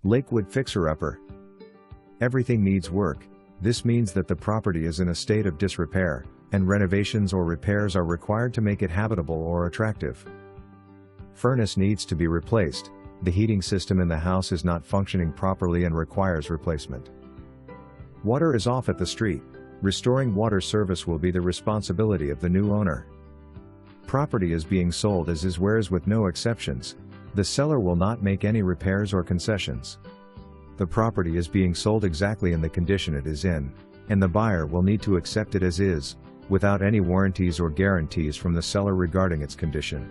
Lakewood fixer-upper. Everything needs work. This means that the property is in a state of disrepair, and renovations or repairs are required to make it habitable or attractive. Furnace needs to be replaced. The heating system in the house is not functioning properly and requires replacement. Water is off at the street. Restoring water service will be the responsibility of the new owner. Property is being sold as is, whereas with no exceptions. The seller will not make any repairs or concessions. The property is being sold exactly in the condition it is in, and the buyer will need to accept it as is, without any warranties or guarantees from the seller regarding its condition.